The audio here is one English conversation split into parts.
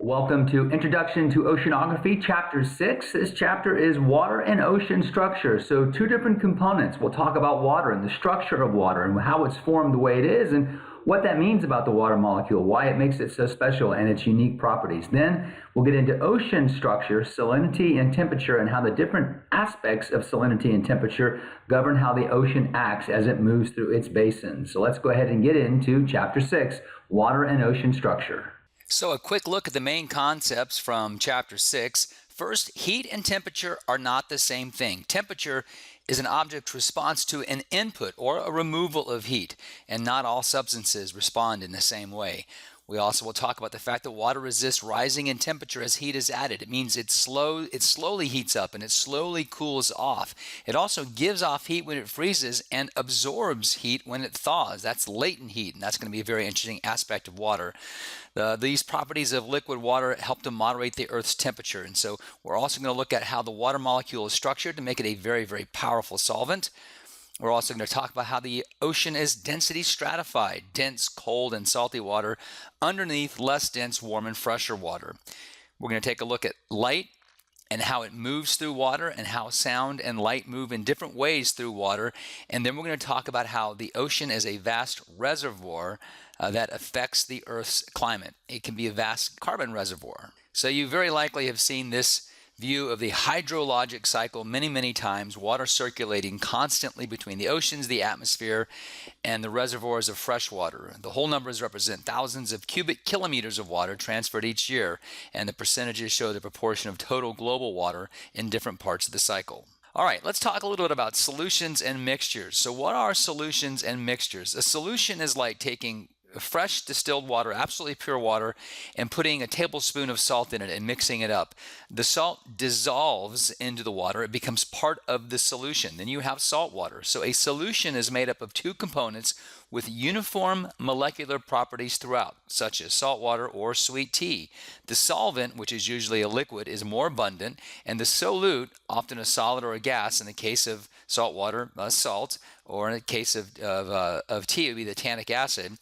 Welcome to Introduction to Oceanography, Chapter 6. This chapter is water and ocean structure. So two different components. We'll talk about water and the structure of water and how it's formed the way it is and what that means about the water molecule, why it makes it so special and its unique properties. Then we'll get into ocean structure, salinity and temperature, and how the different aspects of salinity and temperature govern how the ocean acts as it moves through its basins. So let's go ahead and get into Chapter 6, water and ocean structure. So a quick look at the main concepts from Chapter 6. First, heat and temperature are not the same thing. Temperature is an object's response to an input or a removal of heat, and not all substances respond in the same way. We also will talk about the fact that water resists rising in temperature as heat is added. It means it slowly heats up and it slowly cools off. It also gives off heat when it freezes and absorbs heat when it thaws. That's latent heat, and that's going to be a very interesting aspect of water. These properties of liquid water help to moderate the Earth's temperature. And so we're also going to look at how the water molecule is structured to make it a very, very powerful solvent. We're also going to talk about how the ocean is density stratified, dense, cold, and salty water underneath less dense, warm, and fresher water. We're going to take a look at light and how it moves through water and how sound and light move in different ways through water. And then we're going to talk about how the ocean is a vast reservoir that affects the Earth's climate. It can be a vast carbon reservoir. So you very likely have seen this view of the hydrologic cycle many, many times, water circulating constantly between the oceans, the atmosphere, and the reservoirs of fresh water. The whole numbers represent thousands of cubic kilometers of water transferred each year, and the percentages show the proportion of total global water in different parts of the cycle. All right, let's talk a little bit about solutions and mixtures. So what are solutions and mixtures? A solution is like taking fresh distilled water, absolutely pure water, and putting a tablespoon of salt in it and mixing it up. The salt dissolves into the water. It becomes part of the solution. Then you have salt water. So a solution is made up of two components with uniform molecular properties throughout, such as salt water or sweet tea. The solvent, which is usually a liquid, is more abundant, and the solute, often a solid or a gas, in the case of salt water, salt, or in the case of tea, it would be the tannic acid.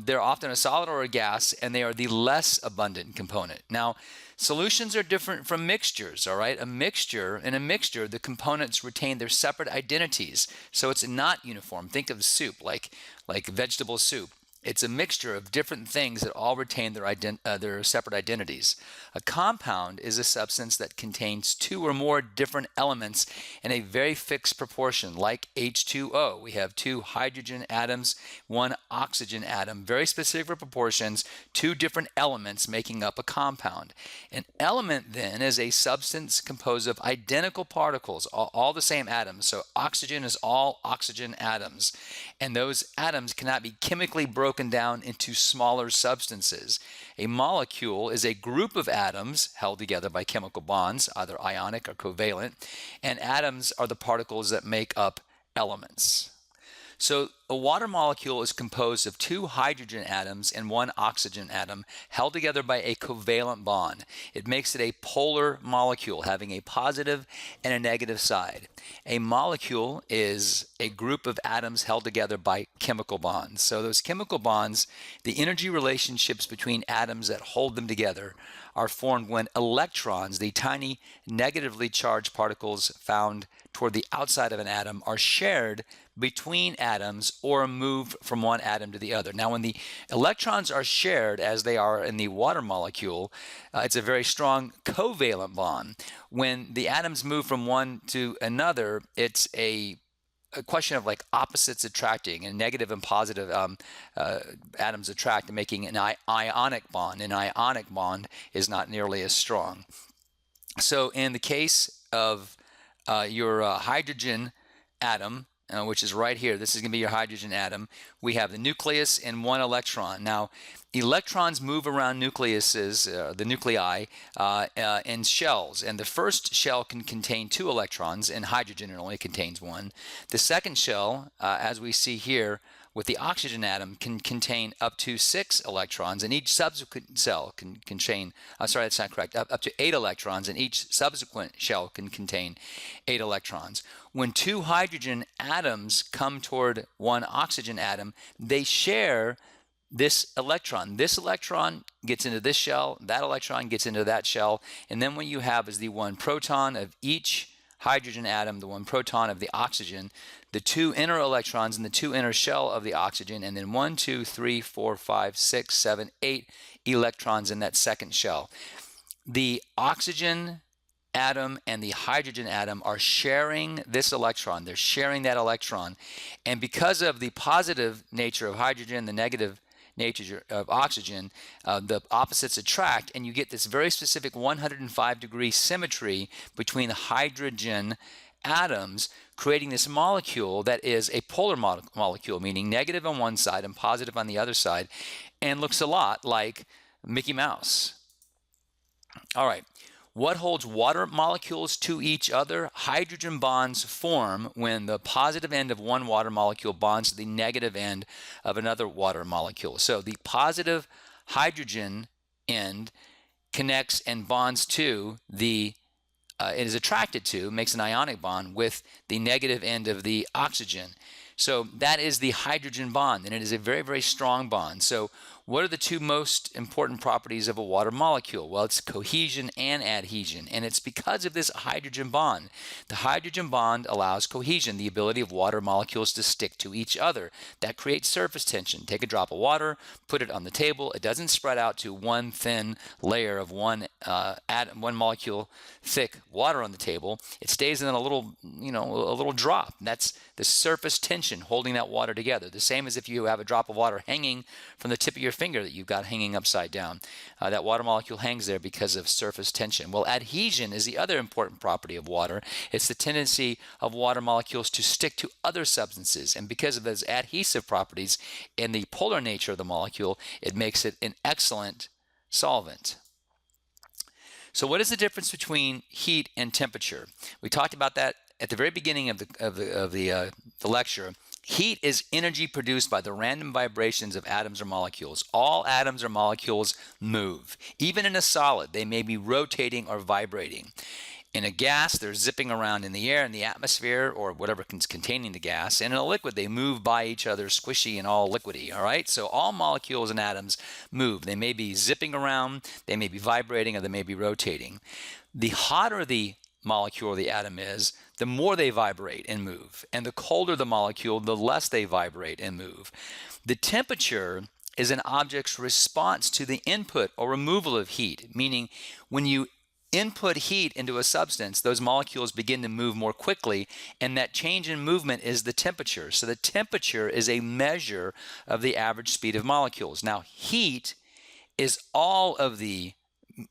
They're often a solid or a gas, and they are the less abundant component. Now, solutions are different from mixtures, all right? In a mixture, the components retain their separate identities, so it's not uniform. Think of soup, like vegetable soup. It's a mixture of different things that all retain their separate identities. A compound is a substance that contains two or more different elements in a very fixed proportion, like H2O. We have two hydrogen atoms, one oxygen atom, very specific proportions, two different elements making up a compound. An element then is a substance composed of identical particles, all the same atoms. So oxygen is all oxygen atoms, and those atoms cannot be chemically broken down into smaller substances. A molecule is a group of atoms held together by chemical bonds, either ionic or covalent, and atoms are the particles that make up elements. So a water molecule is composed of two hydrogen atoms and one oxygen atom held together by a covalent bond. It makes it a polar molecule, having a positive and a negative side. A molecule is a group of atoms held together by chemical bonds. So those chemical bonds, the energy relationships between atoms that hold them together, are formed when electrons, the tiny negatively charged particles found toward the outside of an atom, are shared between atoms or moved from one atom to the other. Now, when the electrons are shared, as they are in the water molecule, it's a very strong covalent bond. When the atoms move from one to another, it's a question of like opposites attracting, and negative and positive atoms attract, making an ionic bond. An ionic bond is not nearly as strong. So in the case of your hydrogen atom, which is right here, this is going to be your hydrogen atom, we have the nucleus and one electron. Now, electrons move around nucleuses, the nuclei, in shells, and the first shell can contain two electrons, and hydrogen it only contains one. The second shell, as we see here, with the oxygen atom can contain up to 6 electrons, and each subsequent cell can contain, sorry, that's not correct, up to 8 electrons, and each subsequent shell can contain 8 electrons. When two hydrogen atoms come toward one oxygen atom, they share this electron. This electron gets into this shell, that electron gets into that shell, and then what you have is the one proton of each hydrogen atom, the one proton of the oxygen, the two inner electrons in the two inner shell of the oxygen, and then 1, 2, 3, 4, 5, 6, 7, 8 electrons in that second shell. The oxygen atom and the hydrogen atom are sharing this electron. They're sharing that electron. And because of the positive nature of hydrogen, the negative nature of oxygen, the opposites attract, and you get this very specific 105-degree symmetry between the hydrogen atoms, creating this molecule that is a polar molecule, meaning negative on one side and positive on the other side, and looks a lot like Mickey Mouse. All right. What holds water molecules to each other? Hydrogen bonds form when the positive end of one water molecule bonds to the negative end of another water molecule. So the positive hydrogen end connects and bonds to the, it is attracted to, makes an ionic bond with the negative end of the oxygen. So that is the hydrogen bond, and it is a very, very strong bond. So what are the two most important properties of a water molecule? Well, it's cohesion and adhesion, and it's because of this hydrogen bond. The hydrogen bond allows cohesion, the ability of water molecules to stick to each other. That creates surface tension. Take a drop of water, put it on the table. It doesn't spread out to one thin layer of one molecule thick water on the table. It stays in a little, a little drop. That's the surface tension holding that water together. The same as if you have a drop of water hanging from the tip of your finger that you've got hanging upside down. That water molecule hangs there because of surface tension. Well, adhesion is the other important property of water. It's the tendency of water molecules to stick to other substances. And because of those adhesive properties and the polar nature of the molecule, it makes it an excellent solvent. So what is the difference between heat and temperature? We talked about that at the very beginning of the lecture. Heat is energy produced by the random vibrations of atoms or molecules. All atoms or molecules move. Even in a solid, they may be rotating or vibrating. In a gas, they're zipping around in the air, in the atmosphere, or whatever is containing the gas. And in a liquid, they move by each other, squishy and all liquidy, all right? So all molecules and atoms move. They may be zipping around, they may be vibrating, or they may be rotating. The hotter the molecule or the atom is, the more they vibrate and move. And the colder the molecule, the less they vibrate and move. The temperature is an object's response to the input or removal of heat, meaning when you input heat into a substance, those molecules begin to move more quickly, and that change in movement is the temperature. So the temperature is a measure of the average speed of molecules. Now, heat is all of the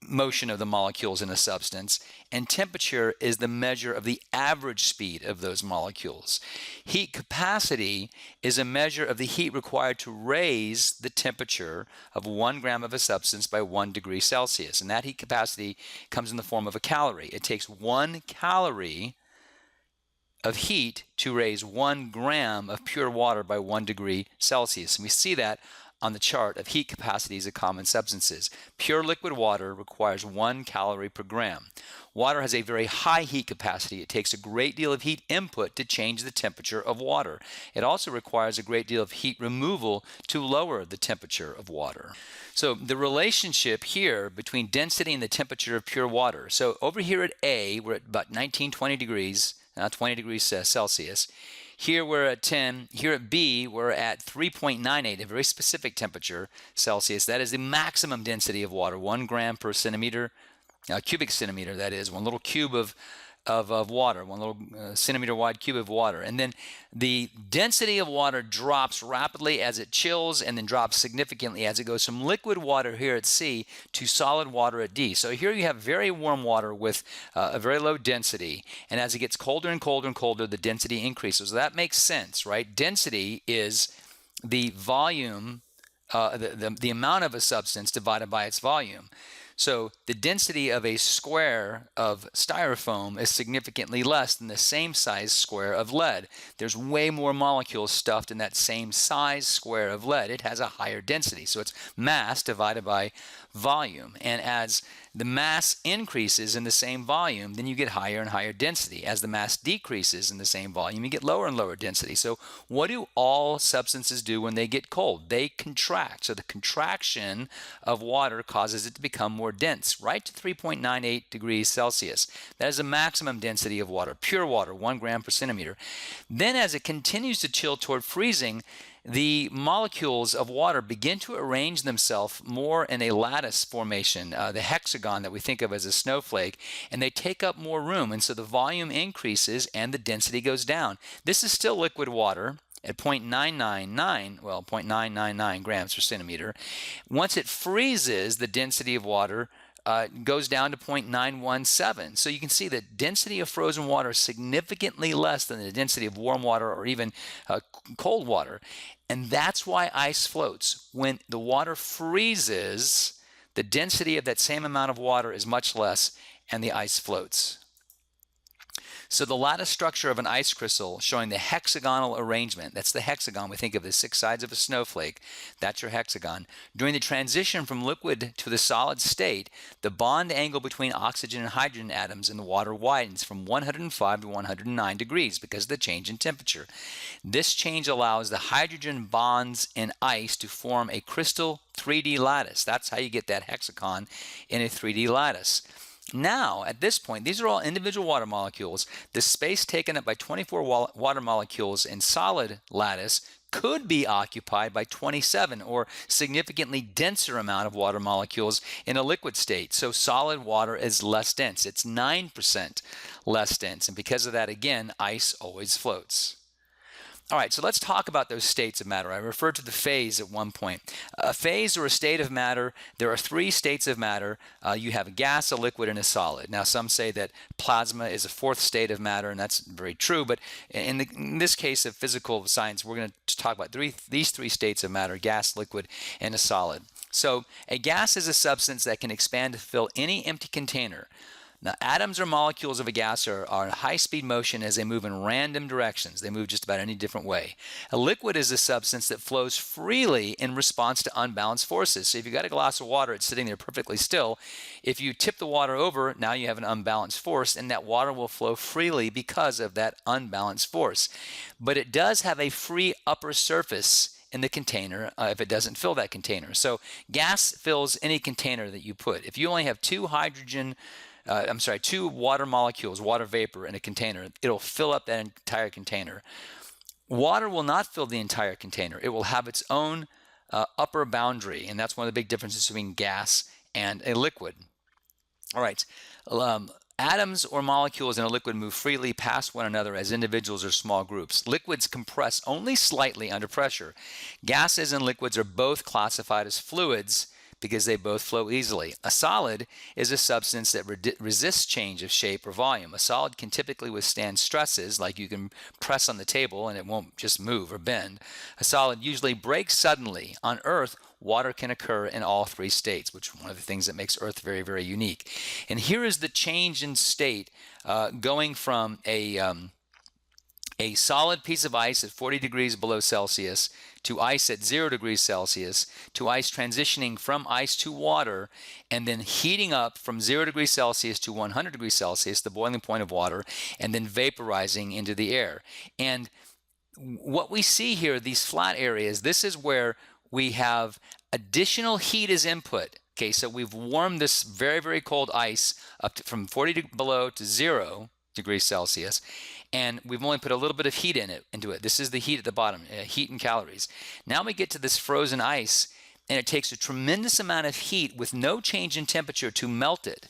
motion of the molecules in a substance, and temperature is the measure of the average speed of those molecules. Heat capacity is a measure of the heat required to raise the temperature of 1 gram of a substance by 1 degree Celsius, and that heat capacity comes in the form of a calorie. It takes 1 calorie of heat to raise 1 gram of pure water by 1 degree Celsius, and we see that on the chart of heat capacities of common substances. Pure liquid water requires 1 calorie per gram. Water has a very high heat capacity. It takes a great deal of heat input to change the temperature of water. It also requires a great deal of heat removal to lower the temperature of water. So the relationship here between density and the temperature of pure water. So over here at A, we're at about 20 degrees Celsius. Here we're at 10. Here at B, we're at 3.98, a very specific temperature Celsius. That is the maximum density of water, 1 gram per centimeter, cubic centimeter, that is, one little cube of water, one little centimeter wide cube of water. And then the density of water drops rapidly as it chills, and then drops significantly as it goes from liquid water here at C to solid water at D. So here you have very warm water with a very low density, and as it gets colder and colder and colder, the density increases. So that makes sense, right? Density is the volume, the amount of a substance divided by its volume. So the density of a square of styrofoam is significantly less than the same size square of lead. There's way more molecules stuffed in that same size square of lead. It has a higher density. So it's mass divided by volume. And as the mass increases in the same volume, then you get higher and higher density. As the mass decreases in the same volume, you get lower and lower density. So what do all substances do when they get cold? They contract. So the contraction of water causes it to become more dense, right to 3.98 degrees Celsius. That is the maximum density of water, pure water, 1 gram per centimeter. Then as it continues to chill toward freezing, the molecules of water begin to arrange themselves more in a lattice formation, the hexagon that we think of as a snowflake, and they take up more room, and so the volume increases and the density goes down. This is still liquid water at 0.999 grams per centimeter. Once it freezes, the density of water goes down to 0.917. So you can see that density of frozen water is significantly less than the density of warm water or even cold water. And that's why ice floats. When the water freezes, the density of that same amount of water is much less and the ice floats. So the lattice structure of an ice crystal showing the hexagonal arrangement, that's the hexagon, we think of the 6 sides of a snowflake, that's your hexagon. During the transition from liquid to the solid state, the bond angle between oxygen and hydrogen atoms in the water widens from 105 to 109 degrees because of the change in temperature. This change allows the hydrogen bonds in ice to form a crystal 3D lattice. That's how you get that hexagon in a 3D lattice. Now, at this point, these are all individual water molecules. The space taken up by 24 water molecules in solid lattice could be occupied by 27 or significantly denser amount of water molecules in a liquid state. So solid water is less dense. It's 9% less dense. And because of that, again, ice always floats. All right, so let's talk about those states of matter. I referred to the phase at one point. A phase or a state of matter, there are 3 states of matter. You have a gas, a liquid, and a solid. Now, some say that plasma is a 4th state of matter, and that's very true. But in this case of physical science, we're going to talk about these 3 states of matter, gas, liquid, and a solid. So a gas is a substance that can expand to fill any empty container. Now, atoms or molecules of a gas are in high-speed motion as they move in random directions. They move just about any different way. A liquid is a substance that flows freely in response to unbalanced forces. So if you've got a glass of water, it's sitting there perfectly still. If you tip the water over, now you have an unbalanced force, and that water will flow freely because of that unbalanced force. But it does have a free upper surface in the container if it doesn't fill that container. So gas fills any container that you put. If you only have 2 water molecules, water vapor in a container, it'll fill up that entire container. Water will not fill the entire container. It will have its own upper boundary, and that's one of the big differences between gas and a liquid. All right. Atoms or molecules in a liquid move freely past one another as individuals or small groups. Liquids compress only slightly under pressure. Gases and liquids are both classified as fluids because they both flow easily. A solid is a substance that resists change of shape or volume. A solid can typically withstand stresses, like you can press on the table and it won't just move or bend. A solid usually breaks suddenly. On Earth, water can occur in all 3 states, which is one of the things that makes Earth very, very unique. And here is the change in state going from a solid piece of ice at 40 degrees below Celsius to ice at 0 degrees Celsius to ice transitioning from ice to water and then heating up from 0 degrees Celsius to 100 degrees Celsius, the boiling point of water, and then vaporizing into the air. And what we see here, these flat areas, this is where we have additional heat as input. Okay, so we've warmed this very, very cold ice up to, from 40 below to 0 degrees Celsius, and we've only put a little bit of heat into it. This is the heat at the bottom, heat and calories. Now we get to this frozen ice, and it takes a tremendous amount of heat with no change in temperature to melt it.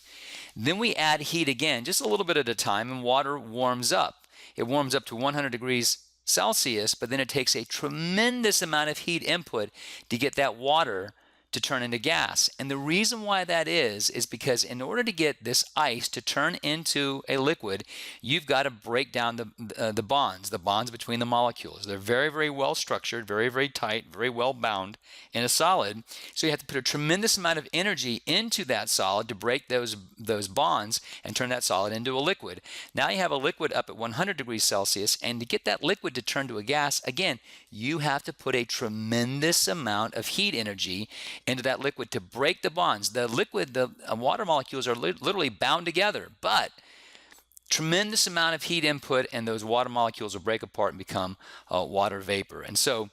Then we add heat again, just a little bit at a time, and water warms up. It warms up to 100 degrees Celsius, but then it takes a tremendous amount of heat input to get that water to turn into gas. And the reason why that is because in order to get this ice to turn into a liquid, you've got to break down the bonds between the molecules. They're very, very well structured, very, very tight, very well bound in a solid. So you have to put a tremendous amount of energy into that solid to break those bonds and turn that solid into a liquid. Now you have a liquid up at 100 degrees Celsius, and to get that liquid to turn to a gas, again, you have to put a tremendous amount of heat energy into that liquid to break the bonds. The liquid, the water molecules are literally bound together, but tremendous amount of heat input, and those water molecules will break apart and become water vapor. And so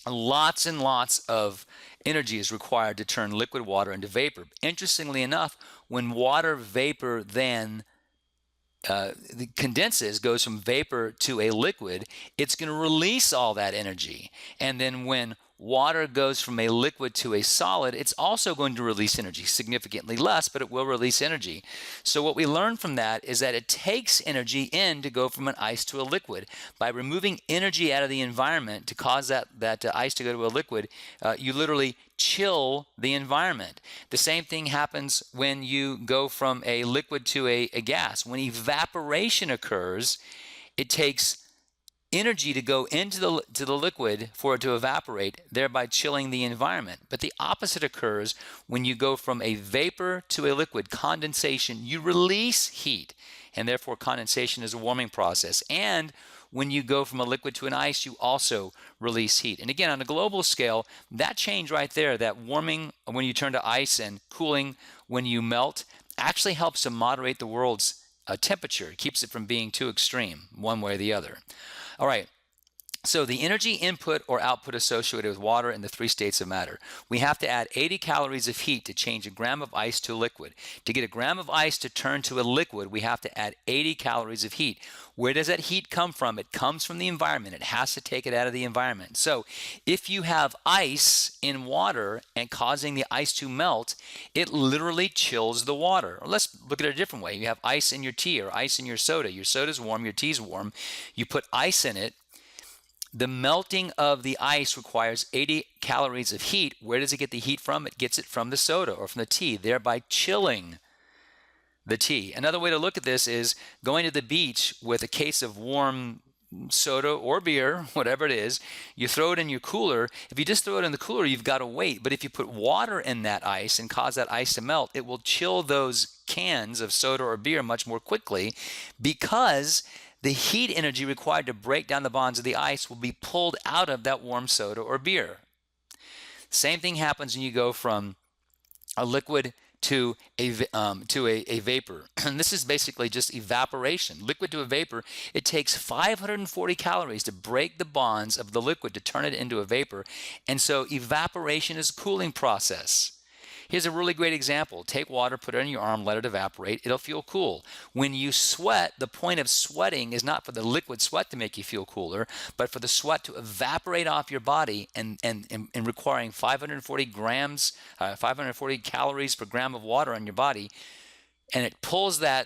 lots and lots of energy is required to turn liquid water into vapor. Interestingly enough, when water vapor then condenses, goes from vapor to a liquid, it's going to release all that energy. And then when water goes from a liquid to a solid, it's also going to release energy, significantly less, but it will release energy. So what we learn from that is that it takes energy in to go from an ice to a liquid. By removing energy out of the environment to cause that ice to go to a liquid, you literally chill the environment. The same thing happens when you go from a liquid to a gas. When evaporation occurs, it takes energy to go into the liquid for it to evaporate, thereby chilling the environment. But the opposite occurs when you go from a vapor to a liquid, condensation. You release heat, and therefore condensation is a warming process. And when you go from a liquid to an ice, you also release heat. And again, on a global scale, that change right there, that warming when you turn to ice and cooling when you melt, actually helps to moderate the world's temperature. It keeps it from being too extreme one way or the other. All right, so the energy input or output associated with water in the three states of matter. We have to add 80 calories of heat to change a gram of ice to a liquid. To get a gram of ice to turn to a liquid, we have to add 80 calories of heat. Where does that heat come from? It comes from the environment. It has to take it out of the environment. So if you have ice in water and causing the ice to melt, it literally chills the water. Or let's look at it a different way. You have ice in your tea or ice in your soda. Your soda's warm, your tea's warm. You put ice in it. The melting of the ice requires 80 calories of heat. Where does it get the heat from? It gets it from the soda or from the tea, thereby chilling the tea. Another way to look at this is going to the beach with a case of warm soda or beer, whatever it is. You throw it in your cooler. If you just throw it in the cooler, you've got to wait. But if you put water in that ice and cause that ice to melt, it will chill those cans of soda or beer much more quickly, because the heat energy required to break down the bonds of the ice will be pulled out of that warm soda or beer. Same thing happens when you go from a liquid to a vapor. And this is basically just evaporation. Liquid to a vapor, it takes 540 calories to break the bonds of the liquid to turn it into a vapor. And so evaporation is a cooling process. Here's a really great example. Take water, put it on your arm, let it evaporate. It'll feel cool. When you sweat, the point of sweating is not for the liquid sweat to make you feel cooler, but for the sweat to evaporate off your body, and requiring 540 calories per gram of water on your body. And it pulls that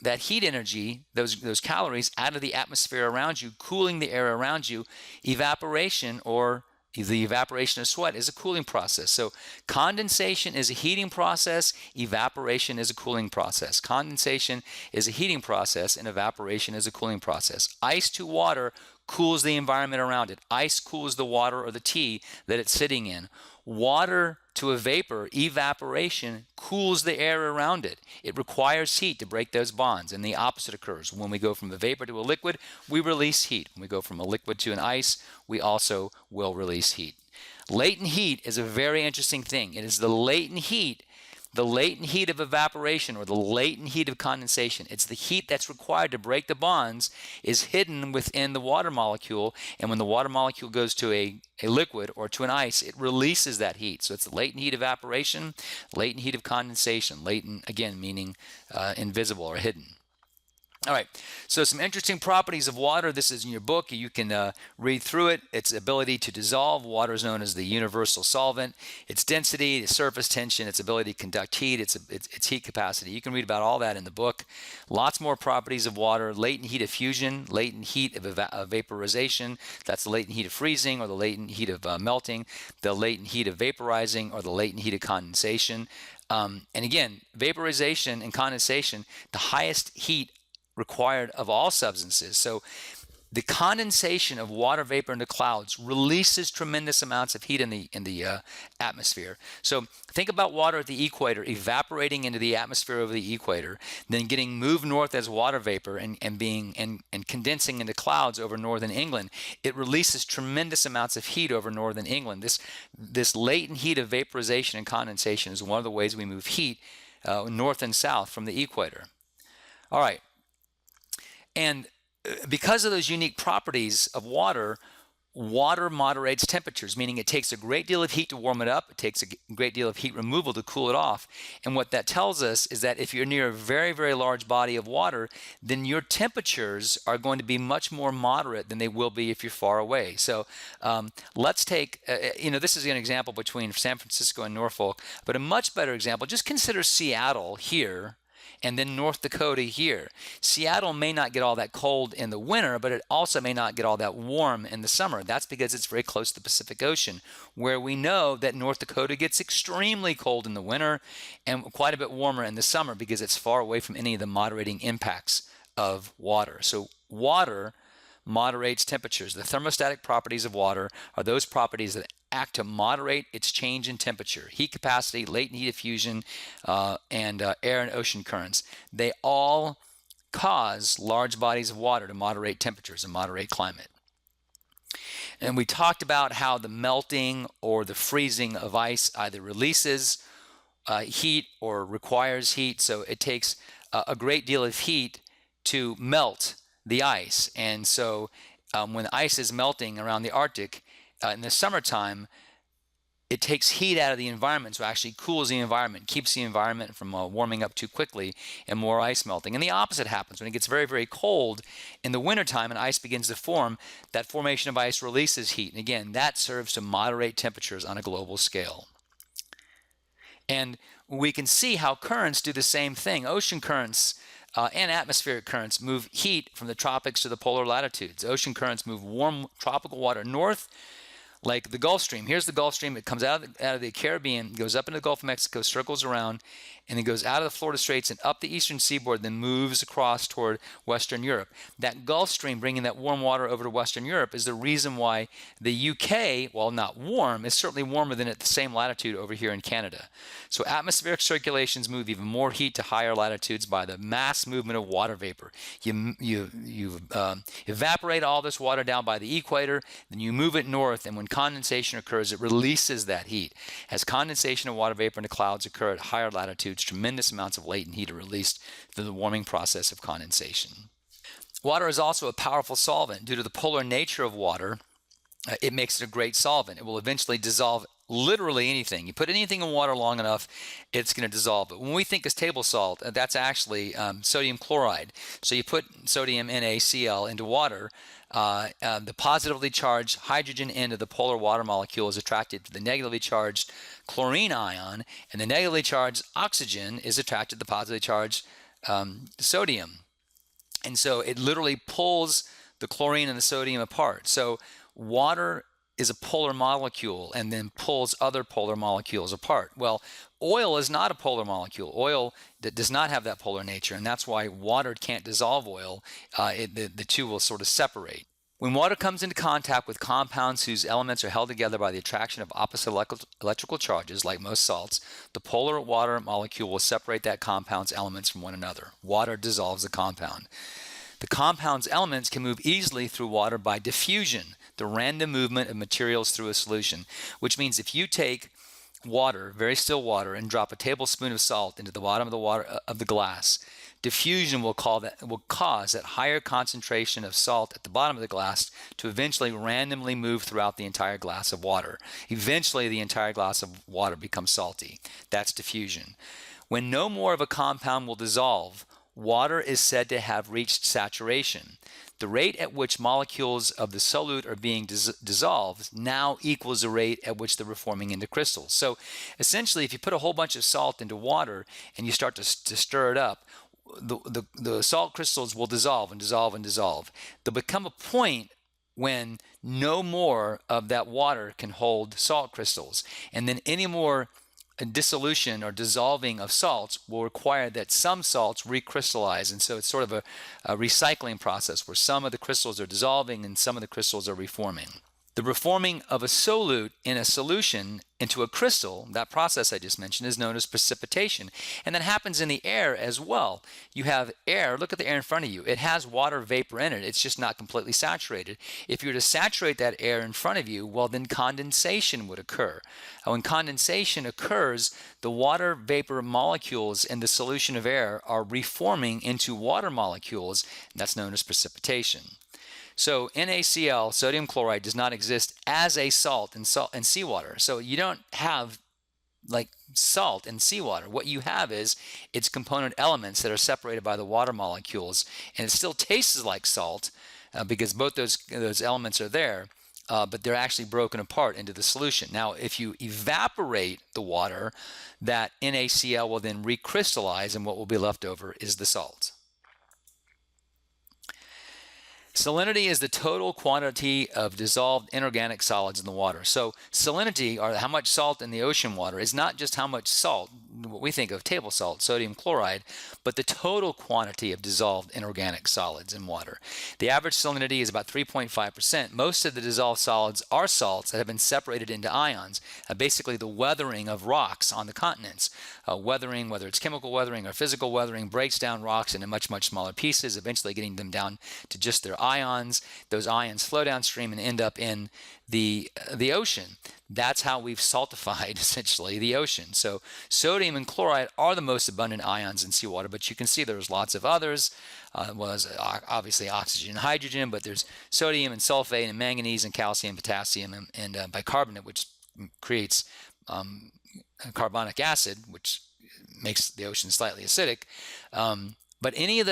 heat energy, those calories, out of the atmosphere around you, cooling the air around you. Evaporation, or the evaporation of sweat, is a cooling process. So condensation is a heating process. Evaporation is a cooling process. Condensation is a heating process, and evaporation is a cooling process. Ice to water cools the environment around it. Ice cools the water or the tea that it's sitting in. Water to a vapor, evaporation, cools the air around it. It requires heat to break those bonds, and the opposite occurs. When we go from a vapor to a liquid, we release heat. When we go from a liquid to an ice, we also will release heat. Latent heat is a very interesting thing. It is the latent heat of evaporation, or the latent heat of condensation. It's the heat that's required to break the bonds, is hidden within the water molecule, and when the water molecule goes to a liquid or to an ice, it releases that heat. So it's the latent heat of evaporation, latent heat of condensation. Latent, again, meaning invisible or hidden. All right, so some interesting properties of water. This is in your book. You can read through it. Its ability to dissolve. Water is known as the universal solvent. Its density, its surface tension, its ability to conduct heat, its heat capacity. You can read about all that in the book. Lots more properties of water. Latent heat of fusion, latent heat of vaporization. That's the latent heat of freezing, or the latent heat of melting. The latent heat of vaporizing, or the latent heat of condensation. And again, vaporization and condensation, the highest heat required of all substances. So the condensation of water vapor into clouds releases tremendous amounts of heat in the atmosphere. So think about water at the equator evaporating into the atmosphere over the equator, then getting moved north as water vapor and condensing into clouds over northern England. It releases tremendous amounts of heat over northern England. This latent heat of vaporization and condensation is one of the ways we move heat north and south from the equator. All right, and because of those unique properties of water, water moderates temperatures, meaning it takes a great deal of heat to warm it up. It takes a great deal of heat removal to cool it off. And what that tells us is that if you're near a very, very large body of water, then your temperatures are going to be much more moderate than they will be if you're far away. So let's take, this is an example between San Francisco and Norfolk, but a much better example, just consider Seattle here and then North Dakota here. Seattle may not get all that cold in the winter, but it also may not get all that warm in the summer. That's because it's very close to the Pacific Ocean, where we know that North Dakota gets extremely cold in the winter and quite a bit warmer in the summer because it's far away from any of the moderating impacts of water. So water moderates temperatures. The thermostatic properties of water are those properties that act to moderate its change in temperature. Heat capacity, latent heat diffusion, and air and ocean currents. They all cause large bodies of water to moderate temperatures and moderate climate. And we talked about how the melting or the freezing of ice either releases heat or requires heat. So it takes a great deal of heat to melt the ice. And so when ice is melting around the Arctic in the summertime, it takes heat out of the environment, so it actually cools the environment, keeps the environment from warming up too quickly and more ice melting. And the opposite happens when it gets very, very cold in the wintertime and ice begins to form. That formation of ice releases heat. And again, that serves to moderate temperatures on a global scale. And we can see how currents do the same thing. Ocean currents and atmospheric currents move heat from the tropics to the polar latitudes. Ocean currents move warm tropical water north, like the Gulf Stream. Here's the Gulf Stream. It comes out of the Caribbean, goes up into the Gulf of Mexico, circles around, and then goes out of the Florida Straits and up the eastern seaboard, then moves across toward Western Europe. That Gulf Stream bringing that warm water over to Western Europe is the reason why the UK, while not warm, is certainly warmer than at the same latitude over here in Canada. So atmospheric circulations move even more heat to higher latitudes by the mass movement of water vapor. You evaporate all this water down by the equator, then you move it north, and when condensation occurs, it releases that heat. As condensation of water vapor into clouds occur at higher latitudes, tremendous amounts of latent heat are released through the warming process of condensation. Water is also a powerful solvent. Due to the polar nature of water, it makes it a great solvent. It will eventually dissolve literally anything. You put anything in water long enough, it's going to dissolve. But when we think of table salt, that's actually sodium chloride. So you put sodium NaCl into water, the positively charged hydrogen end of the polar water molecule is attracted to the negatively charged chlorine ion, and the negatively charged oxygen is attracted to the positively charged sodium. And so it literally pulls the chlorine and the sodium apart. So water is a polar molecule and then pulls other polar molecules apart. Well, oil is not a polar molecule. Oil that does not have that polar nature, and that's why water can't dissolve oil. The two will sort of separate. When water comes into contact with compounds whose elements are held together by the attraction of opposite electrical charges, like most salts, the polar water molecule will separate that compound's elements from one another. Water dissolves the compound. The compound's elements can move easily through water by diffusion, the random movement of materials through a solution, which means if you take water, very still water, and drop a tablespoon of salt into the bottom of the water of the glass, diffusion will cause that higher concentration of salt at the bottom of the glass to eventually randomly move throughout the entire glass of water. Eventually, the entire glass of water becomes salty. That's diffusion. When no more of a compound will dissolve, water is said to have reached saturation. The rate at which molecules of the solute are being dissolved now equals the rate at which they're reforming into crystals. So essentially, if you put a whole bunch of salt into water and you start to stir it up, the salt crystals will dissolve and dissolve and dissolve. There'll become a point when no more of that water can hold salt crystals. And then any more a dissolution or dissolving of salts will require that some salts recrystallize. And so it's sort of a recycling process where some of the crystals are dissolving and some of the crystals are reforming. The reforming of a solute in a solution into a crystal, that process I just mentioned, is known as precipitation. And that happens in the air as well. You have air, look at the air in front of you. It has water vapor in it. It's just not completely saturated. If you were to saturate that air in front of you, well, then condensation would occur. When condensation occurs, the water vapor molecules in the solution of air are reforming into water molecules, and that's known as precipitation. So NaCl, sodium chloride, does not exist as a salt in seawater. So you don't have like salt in seawater. What you have is its component elements that are separated by the water molecules, and it still tastes like salt because both those elements are there, but they're actually broken apart into the solution. Now, if you evaporate the water, that NaCl will then recrystallize, and what will be left over is the salt. Salinity is the total quantity of dissolved inorganic solids in the water. So salinity, or how much salt in the ocean water, is not just how much salt, what we think of table salt, sodium chloride, but the total quantity of dissolved inorganic solids in water. The average salinity is about 3.5%. Most of the dissolved solids are salts that have been separated into ions, basically the weathering of rocks on the continents. Weathering, whether it's chemical weathering or physical weathering, breaks down rocks into much, much smaller pieces, eventually getting them down to just their ions. Those ions flow downstream and end up in the ocean. That's how we've saltified essentially the ocean. So sodium and chloride are the most abundant ions in seawater, but you can see there's lots of others. There's obviously oxygen and hydrogen, but there's sodium and sulfate and manganese and calcium, potassium, and bicarbonate, which creates carbonic acid, which makes the ocean slightly acidic. But any of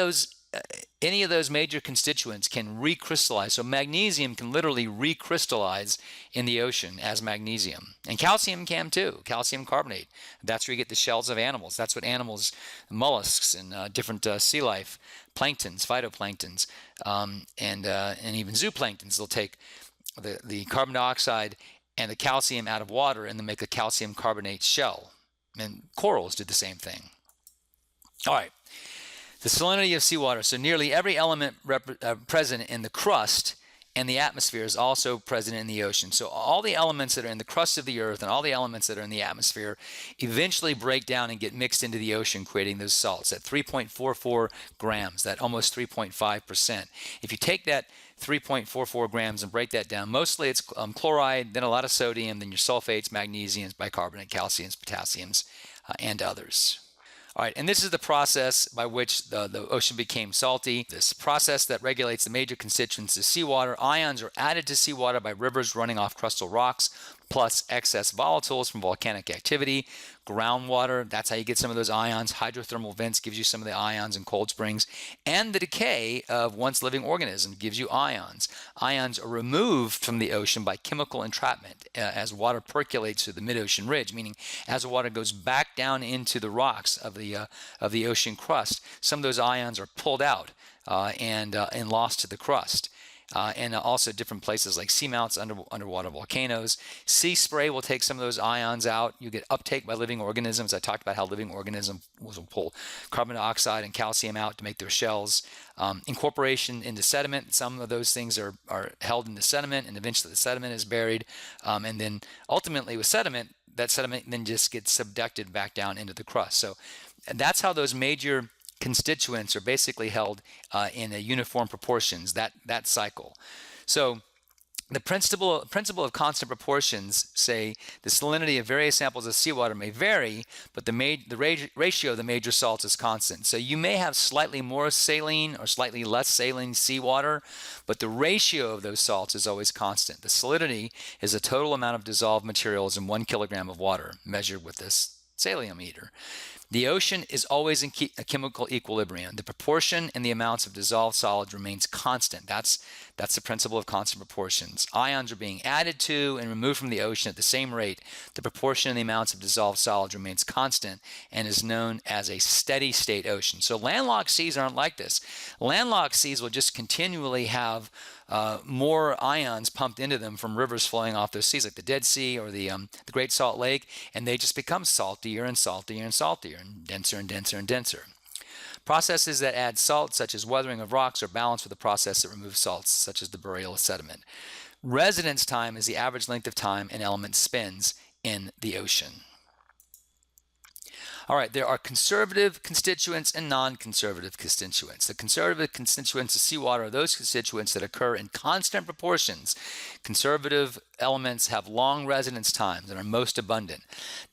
those major constituents can recrystallize. So magnesium can literally recrystallize in the ocean as magnesium. And calcium can too, calcium carbonate. That's where you get the shells of animals. That's what animals, mollusks and different sea life, planktons, phytoplanktons, and even zooplanktons, they'll take the carbon dioxide and the calcium out of water and then make a calcium carbonate shell. And corals did the same thing. All right. The salinity of seawater. So nearly every element present in the crust and the atmosphere is also present in the ocean. So all the elements that are in the crust of the earth and all the elements that are in the atmosphere eventually break down and get mixed into the ocean, creating those salts at 3.44 grams, that almost 3.5%. If you take that 3.44 grams and break that down, mostly it's chloride, then a lot of sodium, then your sulfates, magnesiums, bicarbonate, calciums, potassiums, and others. All right, and this is the process by which the ocean became salty. This process that regulates the major constituents of seawater. Ions are added to seawater by rivers running off crustal rocks, plus excess volatiles from volcanic activity. Groundwater, that's how you get some of those ions. Hydrothermal vents gives you some of the ions in cold springs. And the decay of once living organisms gives you ions. Ions are removed from the ocean by chemical entrapment as water percolates through the mid-ocean ridge, meaning as the water goes back down into the rocks of the ocean crust, some of those ions are pulled out and lost to the crust. And also different places like seamounts, underwater volcanoes. Sea spray will take some of those ions out. You get uptake by living organisms. I talked about how living organisms will pull carbon dioxide and calcium out to make their shells. Incorporation into sediment. Some of those things are held in the sediment, and eventually the sediment is buried. And then ultimately with sediment, that sediment then just gets subducted back down into the crust. So that's how those major constituents are basically held in a uniform proportions, that cycle. So the principle of constant proportions say the salinity of various samples of seawater may vary, but the ratio of the major salts is constant. So you may have slightly more saline or slightly less saline seawater, but the ratio of those salts is always constant. The salinity is the total amount of dissolved materials in 1 kilogram of water measured with this salinometer. The ocean is always in a chemical equilibrium. The proportion and the amounts of dissolved solids remains constant. That's the principle of constant proportions. Ions are being added to and removed from the ocean at the same rate. The proportion and the amounts of dissolved solids remains constant and is known as a steady state ocean. So landlocked seas aren't like this. Landlocked seas will just continually have more ions pumped into them from rivers flowing off those seas, like the Dead Sea or the Great Salt Lake, and they just become saltier and saltier and saltier and denser and denser and denser. Processes that add salt, such as weathering of rocks, are balanced with a process that removes salts, such as the burial of sediment. Residence time is the average length of time an element spends in the ocean. All right, there are conservative constituents and non-conservative constituents. The conservative constituents of seawater are those constituents that occur in constant proportions. Conservative elements have long residence times and are most abundant.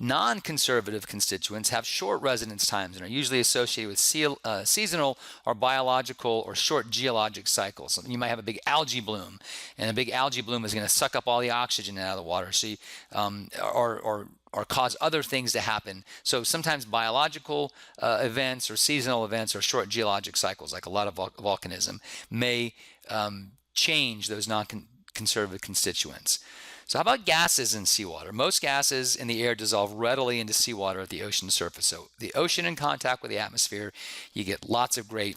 Non-conservative constituents have short residence times and are usually associated with seasonal or biological or short geologic cycles. You might have a big algae bloom, and a big algae bloom is going to suck up all the oxygen out of the water, so or cause other things to happen. So sometimes biological events or seasonal events or short geologic cycles, like a lot of volcanism, may change those non-conservative constituents. So how about gases in seawater? Most gases in the air dissolve readily into seawater at the ocean surface. So the ocean in contact with the atmosphere, you get lots of great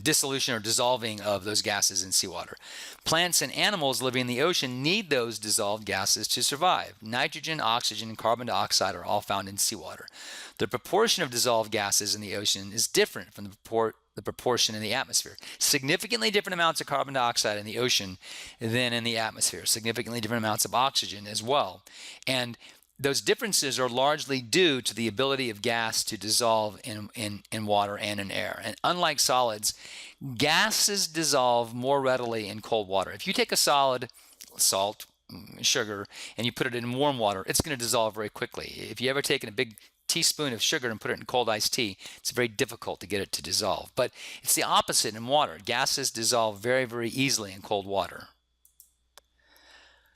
dissolution or dissolving of those gases in seawater. Plants and animals living in the ocean need those dissolved gases to survive. Nitrogen, oxygen, and carbon dioxide are all found in seawater. The proportion of dissolved gases in the ocean is different from the proportion in the atmosphere. Significantly different amounts of carbon dioxide in the ocean than in the atmosphere. Significantly different amounts of oxygen as well. And those differences are largely due to the ability of gas to dissolve in water and in air. And unlike solids, gases dissolve more readily in cold water. If you take a solid, salt, sugar, and you put it in warm water, it's going to dissolve very quickly. If you ever taken a big teaspoon of sugar and put it in cold iced tea, it's very difficult to get it to dissolve. But it's the opposite in water. Gases dissolve very, very easily in cold water.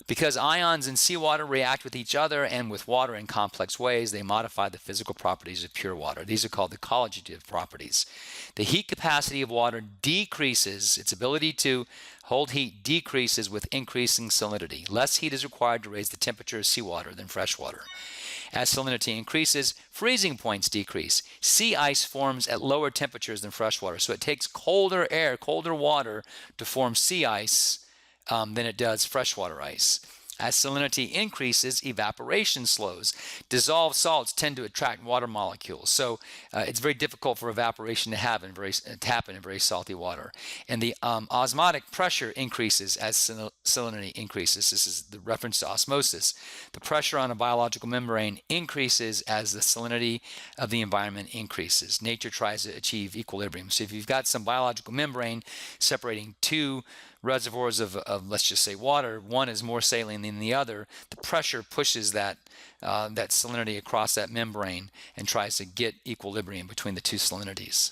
Because ions in seawater react with each other and with water in complex ways, they modify the physical properties of pure water. These are called the colligative properties. The heat capacity of water decreases, its ability to hold heat decreases with increasing salinity. Less heat is required to raise the temperature of seawater than fresh water. As salinity increases, freezing points decrease. Sea ice forms at lower temperatures than fresh water, so it takes colder air, colder water to form sea ice than it does freshwater ice. As salinity increases, evaporation slows. Dissolved salts tend to attract water molecules, so it's very difficult for evaporation to happen in very salty water. And the osmotic pressure increases as salinity increases. This is the reference to osmosis. The pressure on a biological membrane increases as the salinity of the environment increases. Nature tries to achieve equilibrium. So if you've got some biological membrane separating two reservoirs of let's just say water, one is more saline than the other, the pressure pushes that salinity across that membrane and tries to get equilibrium between the two salinities.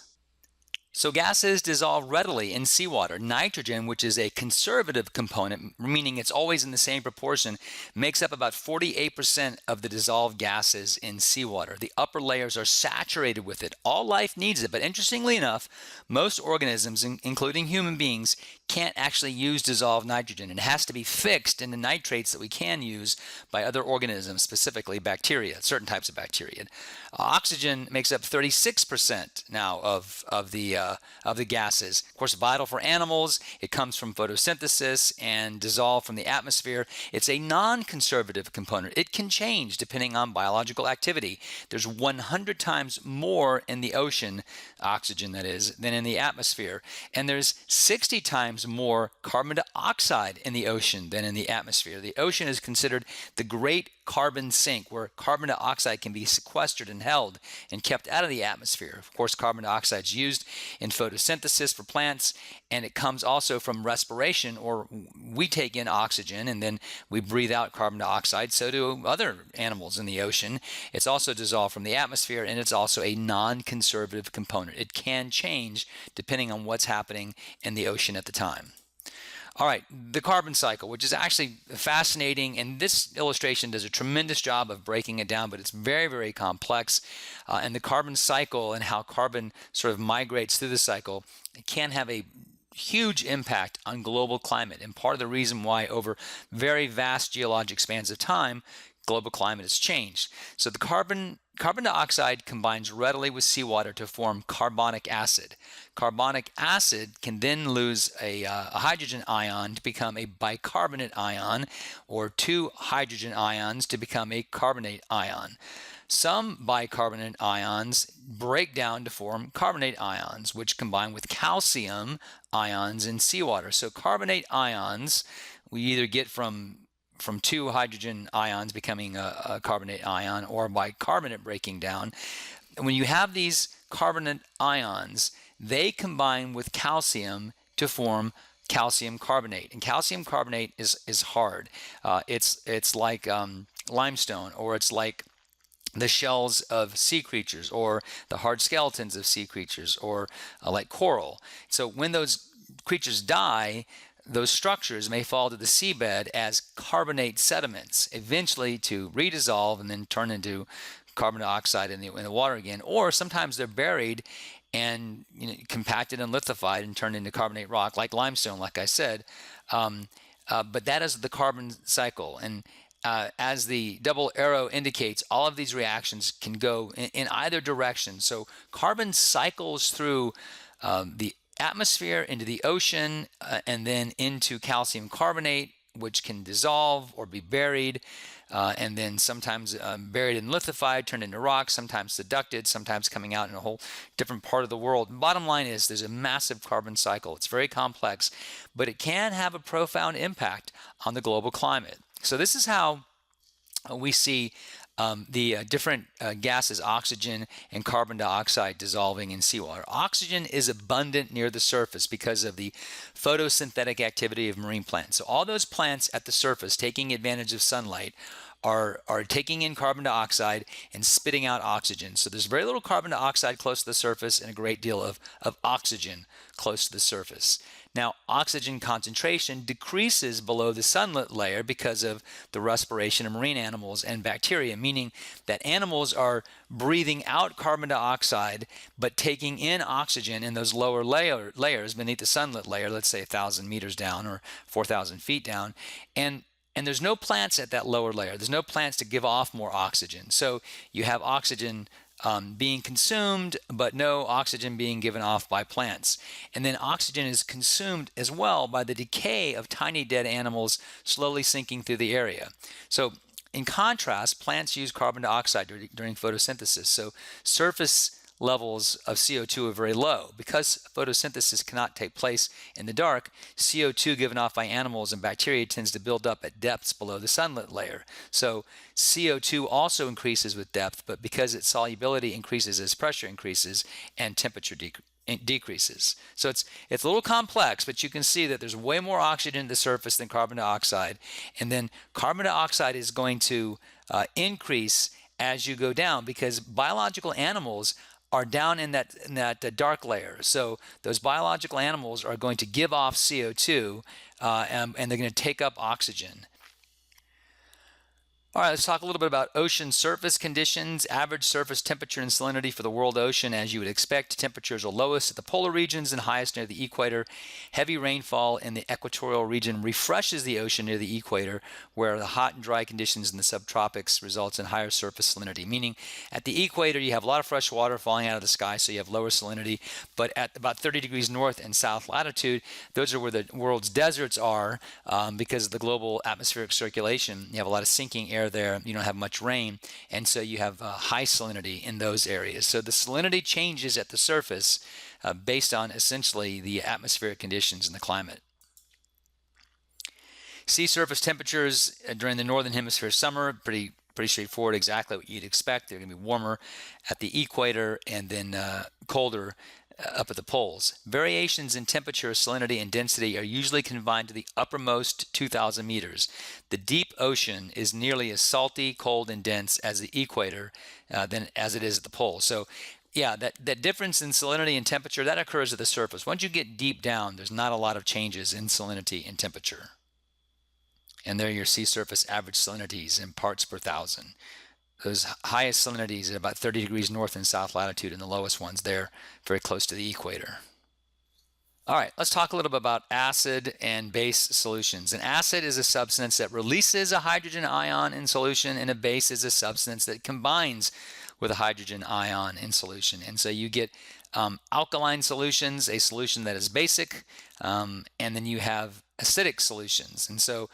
So gases dissolve readily in seawater. Nitrogen, which is a conservative component, meaning it's always in the same proportion, makes up about 48% of the dissolved gases in seawater. The upper layers are saturated with it. All life needs it, but interestingly enough, most organisms, including human beings, can't actually use dissolved nitrogen. It has to be fixed into nitrates that we can use by other organisms, specifically bacteria, certain types of bacteria. Oxygen makes up 36% now of the gases. Of course, vital for animals. It comes from photosynthesis and dissolved from the atmosphere. It's a non-conservative component. It can change depending on biological activity. There's 100 times more in the ocean, oxygen that is, than in the atmosphere. And there's 60 times more carbon dioxide in the ocean than in the atmosphere. The ocean is considered the great carbon sink, where carbon dioxide can be sequestered and held and kept out of the atmosphere. Of course, carbon dioxide is used in photosynthesis for plants, and it comes also from respiration, or we take in oxygen and then we breathe out carbon dioxide. So do other animals in the ocean. It's also dissolved from the atmosphere, and it's also a non-conservative component. It can change depending on what's happening in the ocean at the time. All right, the carbon cycle, which is actually fascinating, and this illustration does a tremendous job of breaking it down, but it's very, very complex. And the carbon cycle and how carbon sort of migrates through the cycle can have a huge impact on global climate. And part of the reason why over very vast geologic spans of time, global climate has changed. So the carbon dioxide combines readily with seawater to form carbonic acid. Carbonic acid can then lose a hydrogen ion to become a bicarbonate ion, or two hydrogen ions to become a carbonate ion. Some bicarbonate ions break down to form carbonate ions, which combine with calcium ions in seawater. So carbonate ions we either get from two hydrogen ions becoming a carbonate ion, or bicarbonate breaking down. And when you have these carbonate ions, they combine with calcium to form calcium carbonate. And calcium carbonate is hard. It's like limestone, or it's like the shells of sea creatures, or the hard skeletons of sea creatures, or like coral. So when those creatures die, those structures may fall to the seabed as carbonate sediments, eventually to redissolve and then turn into carbon dioxide in the water again. Or sometimes they're buried and compacted and lithified and turned into carbonate rock, like limestone, like I said. But that is the carbon cycle. And as the double arrow indicates, all of these reactions can go in either direction. So carbon cycles through the atmosphere into the ocean, and then into calcium carbonate, which can dissolve or be buried, and then sometimes buried and lithified, turned into rock, sometimes seducted, sometimes coming out in a whole different part of the world. And bottom line is there's a massive carbon cycle. It's very complex, but it can have a profound impact on the global climate. So this is how we see the different gases, oxygen and carbon dioxide, dissolving in seawater. Oxygen is abundant near the surface because of the photosynthetic activity of marine plants. So all those plants at the surface taking advantage of sunlight are taking in carbon dioxide and spitting out oxygen. So there's very little carbon dioxide close to the surface and a great deal of oxygen close to the surface. Now, oxygen concentration decreases below the sunlit layer because of the respiration of marine animals and bacteria, meaning that animals are breathing out carbon dioxide but taking in oxygen in those lower layers beneath the sunlit layer, let's say 1,000 meters down or 4,000 feet down. And there's no plants at that lower layer. There's no plants to give off more oxygen. So you have oxygen being consumed, but no oxygen being given off by plants. And then oxygen is consumed as well by the decay of tiny dead animals slowly sinking through the area. So in contrast, plants use carbon dioxide during photosynthesis. So surface levels of CO2 are very low. Because photosynthesis cannot take place in the dark, CO2 given off by animals and bacteria tends to build up at depths below the sunlit layer. So CO2 also increases with depth, but because its solubility increases as pressure increases and temperature decreases. So it's a little complex, but you can see that there's way more oxygen at the surface than carbon dioxide. And then carbon dioxide is going to increase as you go down, because biological animals are down in that dark layer. So those biological animals are going to give off CO2 and they're going to take up oxygen. All right, let's talk a little bit about ocean surface conditions. Average surface temperature and salinity for the world ocean. As you would expect, temperatures are lowest at the polar regions and highest near the equator. Heavy rainfall in the equatorial region refreshes the ocean near the equator, where the hot and dry conditions in the subtropics results in higher surface salinity. Meaning at the equator, you have a lot of fresh water falling out of the sky, so you have lower salinity. But at about 30 degrees north and south latitude, those are where the world's deserts are, because of the global atmospheric circulation. You have a lot of sinking air there. You don't have much rain, and so you have high salinity in those areas. So the salinity changes at the surface based on essentially the atmospheric conditions and the climate. Sea surface temperatures during the northern hemisphere summer, pretty straightforward, exactly what you'd expect. They're going to be warmer at the equator and then colder up at the poles. Variations in temperature, salinity, and density are usually confined to the uppermost 2,000 meters. The deep ocean is nearly as salty, cold, and dense as the equator than as it is at the pole. So yeah, that difference in salinity and temperature, that occurs at the surface. Once you get deep down, there's not a lot of changes in salinity and temperature. And there are your sea surface average salinities in parts per thousand. Those highest salinities at about 30 degrees north and south latitude, and the lowest ones there very close to the equator. All right, let's talk a little bit about acid and base solutions. An acid is a substance that releases a hydrogen ion in solution, and a base is a substance that combines with a hydrogen ion in solution. And so you get alkaline solutions, a solution that is basic, and then you have acidic solutions. And so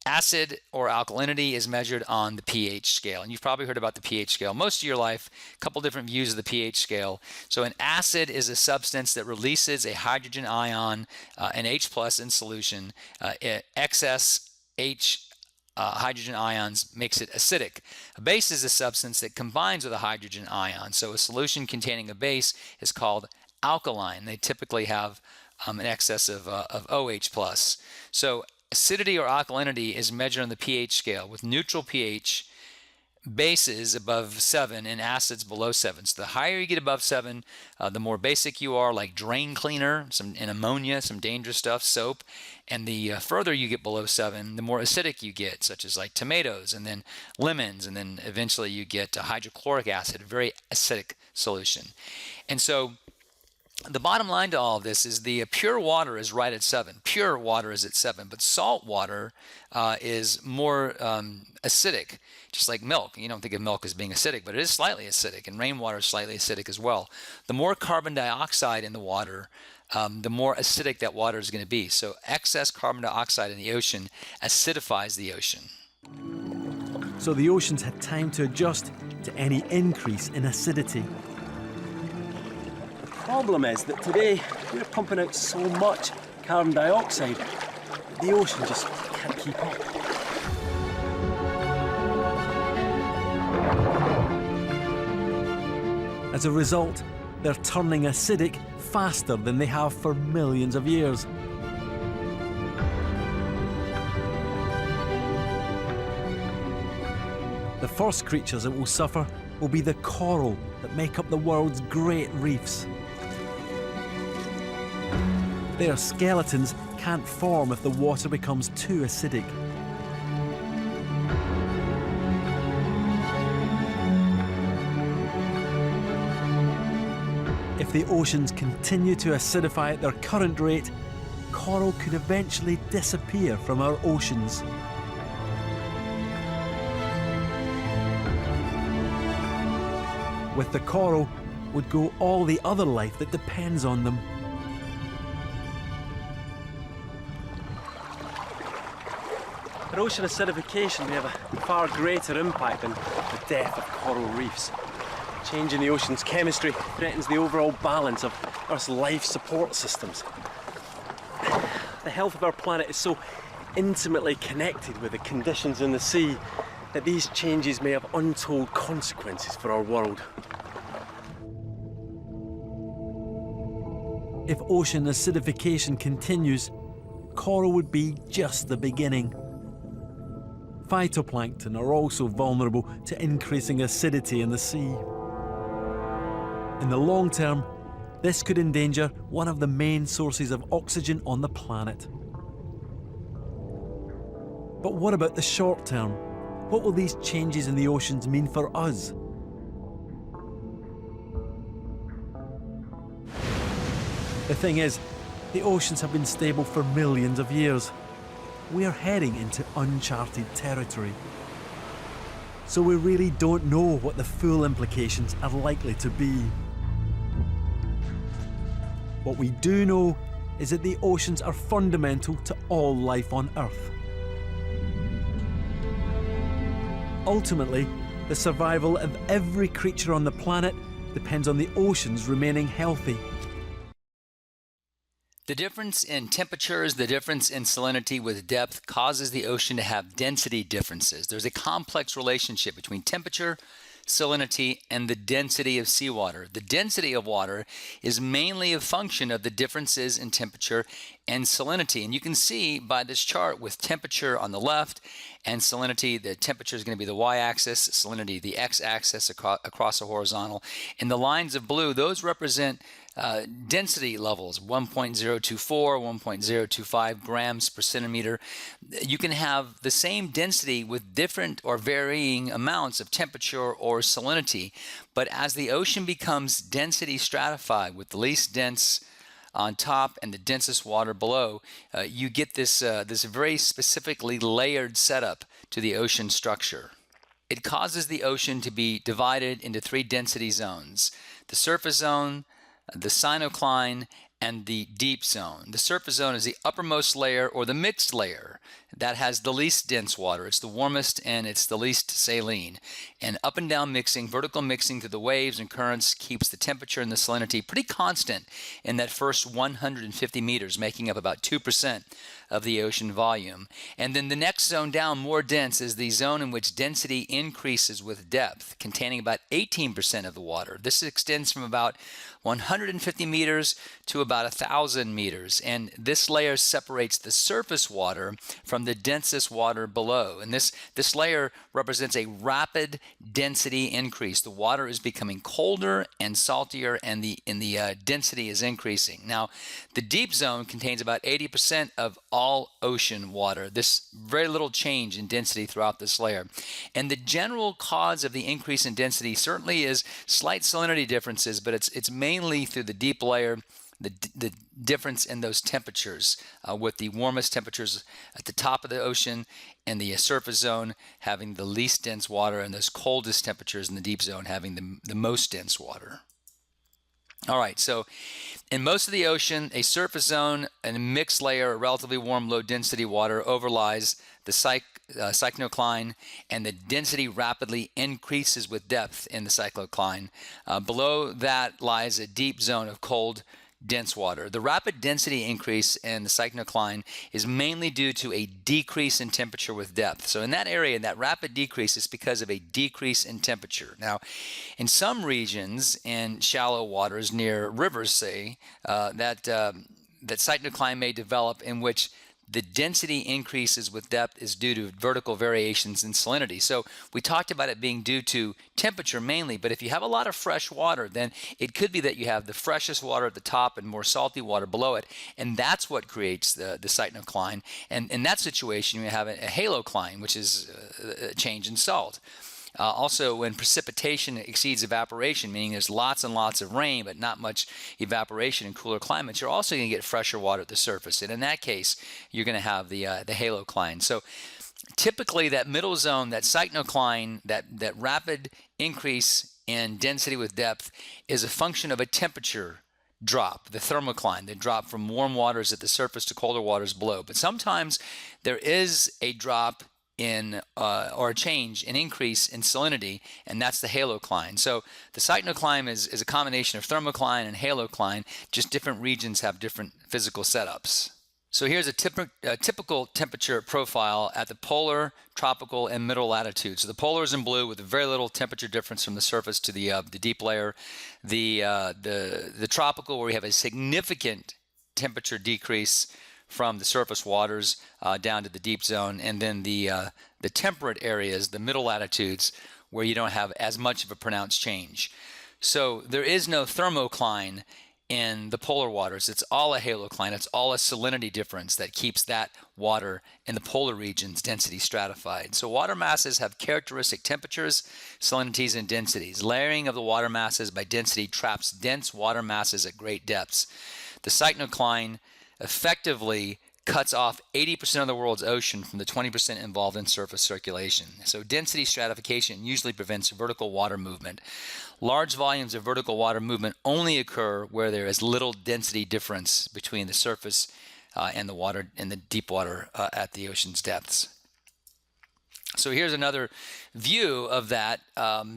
acid or alkalinity is measured on the pH scale. And you've probably heard about the pH scale most of your life, a couple different views of the pH scale. So an acid is a substance that releases a hydrogen ion, an H plus in solution. Excess H hydrogen ions makes it acidic. A base is a substance that combines with a hydrogen ion. So a solution containing a base is called alkaline. They typically have an excess of OH plus. So acidity or alkalinity is measured on the pH scale, with neutral pH, bases above 7 and acids below 7. So the higher you get above 7, the more basic you are, like drain cleaner, and ammonia, some dangerous stuff, soap. And the further you get below 7, the more acidic you get, such as like tomatoes and then lemons, and then eventually you get hydrochloric acid, a very acidic solution. And so the bottom line to all of this is the pure water is right at 7. Pure water is at 7, but salt water is more acidic, just like milk. You don't think of milk as being acidic, but it is slightly acidic, and rainwater is slightly acidic as well. The more carbon dioxide in the water, the more acidic that water is going to be. So excess carbon dioxide in the ocean acidifies the ocean. So the oceans had time to adjust to any increase in acidity. The problem is that today we're pumping out so much carbon dioxide that the ocean just can't keep up. As a result, they're turning acidic faster than they have for millions of years. The first creatures that will suffer will be the coral that make up the world's great reefs. Their skeletons can't form if the water becomes too acidic. If the oceans continue to acidify at their current rate, coral could eventually disappear from our oceans. With the coral would go all the other life that depends on them. For ocean acidification, we have a far greater impact than the death of coral reefs. Change in the ocean's chemistry threatens the overall balance of Earth's life support systems. The health of our planet is so intimately connected with the conditions in the sea that these changes may have untold consequences for our world. If ocean acidification continues, coral would be just the beginning. Phytoplankton are also vulnerable to increasing acidity in the sea. In the long term, this could endanger one of the main sources of oxygen on the planet. But what about the short term? What will these changes in the oceans mean for us? The thing is, the oceans have been stable for millions of years. We are heading into uncharted territory. So we really don't know what the full implications are likely to be. What we do know is that the oceans are fundamental to all life on Earth. Ultimately, the survival of every creature on the planet depends on the oceans remaining healthy. The difference in temperatures, the difference in salinity with depth causes the ocean to have density differences. There's a complex relationship between temperature, salinity, and the density of seawater. The density of water is mainly a function of the differences in temperature and salinity. And you can see by this chart with temperature on the left and salinity, the temperature is going to be the y-axis, salinity the x-axis across the horizontal. And the lines of blue, those represent density levels, 1.024, 1.025 grams per centimeter. You can have the same density with different or varying amounts of temperature or salinity, but as the ocean becomes density stratified with the least dense on top and the densest water below, you get this very specifically layered setup to the ocean structure. It causes the ocean to be divided into three density zones: the surface zone, the syncline, and the deep zone. The surface zone is the uppermost layer, or the mixed layer, that has the least dense water. It's the warmest and it's the least saline. And up and down mixing, vertical mixing through the waves and currents keeps the temperature and the salinity pretty constant in that first 150 meters, making up about 2% of the ocean volume. And then the next zone down, more dense, is the zone in which density increases with depth, containing about 18% of the water. This extends from about 150 meters to about 1,000 meters. And this layer separates the surface water from the densest water below. And this layer represents a rapid density increase. The water is becoming colder and saltier, and the density is increasing. Now, the deep zone contains about 80% of all ocean water. This very little change in density throughout this layer. And the general cause of the increase in density certainly is slight salinity differences, but it's mainly through the deep layer, the difference in those temperatures, with the warmest temperatures at the top of the ocean and the surface zone having the least dense water, and those coldest temperatures in the deep zone having the most dense water. All right, so in most of the ocean, a surface zone and a mixed layer of relatively warm, low-density water overlies the cyclocline, and the density rapidly increases with depth in the cyclocline. Below that lies a deep zone of cold, dense water. The rapid density increase in the cyclocline is mainly due to a decrease in temperature with depth. So in that area, that rapid decrease is because of a decrease in temperature. Now, in some regions in shallow waters near rivers, say, that cyclocline may develop in which the density increases with depth is due to vertical variations in salinity. So we talked about it being due to temperature mainly, but if you have a lot of fresh water, then it could be that you have the freshest water at the top and more salty water below it, and that's what creates the cyclocline. And in that situation, you have a halocline, which is a change in salt. Also, when precipitation exceeds evaporation, meaning there's lots and lots of rain but not much evaporation in cooler climates, you're also going to get fresher water at the surface. And in that case, you're going to have the halocline. So typically that middle zone, that cyclocline, that rapid increase in density with depth is a function of a temperature drop, the thermocline, the drop from warm waters at the surface to colder waters below. But sometimes there is a drop or a change, an increase in salinity, and that's the halocline. So the cyclocline is a combination of thermocline and halocline, just different regions have different physical setups. So here's a typical temperature profile at the polar, tropical, and middle latitudes. So the polar is in blue with very little temperature difference from the surface to the deep layer. The tropical, where we have a significant temperature decrease from the surface waters down to the deep zone, and then the temperate areas, the middle latitudes, where you don't have as much of a pronounced change. So there is no thermocline in the polar waters. It's all a halocline. It's all a salinity difference that keeps that water in the polar regions density stratified. So water masses have characteristic temperatures, salinities, and densities. Layering of the water masses by density traps dense water masses at great depths. The cyclocline effectively cuts off 80% of the world's ocean from the 20% involved in surface circulation. So density stratification usually prevents vertical water movement. Large volumes of vertical water movement only occur where there is little density difference between the surface and the water in the deep water at the ocean's depths. So here's another view of that,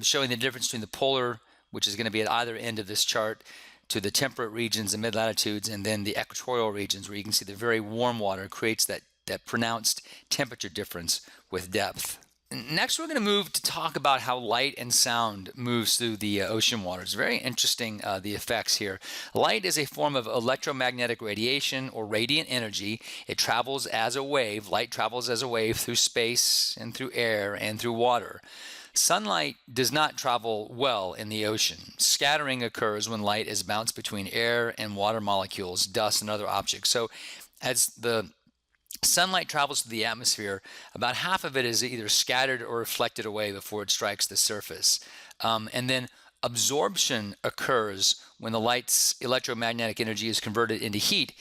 showing the difference between the polar, which is going to be at either end of this chart, to the temperate regions and mid-latitudes, and then the equatorial regions, where you can see the very warm water creates that pronounced temperature difference with depth. Next, we're going to move to talk about how light and sound moves through the ocean waters. Very interesting, the effects here. Light is a form of electromagnetic radiation or radiant energy. It travels as a wave. Light travels as a wave through space and through air and through water. Sunlight does not travel well in the ocean. Scattering occurs when light is bounced between air and water molecules, dust, and other objects. So as the sunlight travels through the atmosphere, about half of it is either scattered or reflected away before it strikes the surface. And then Absorption occurs when the light's electromagnetic energy is converted into heat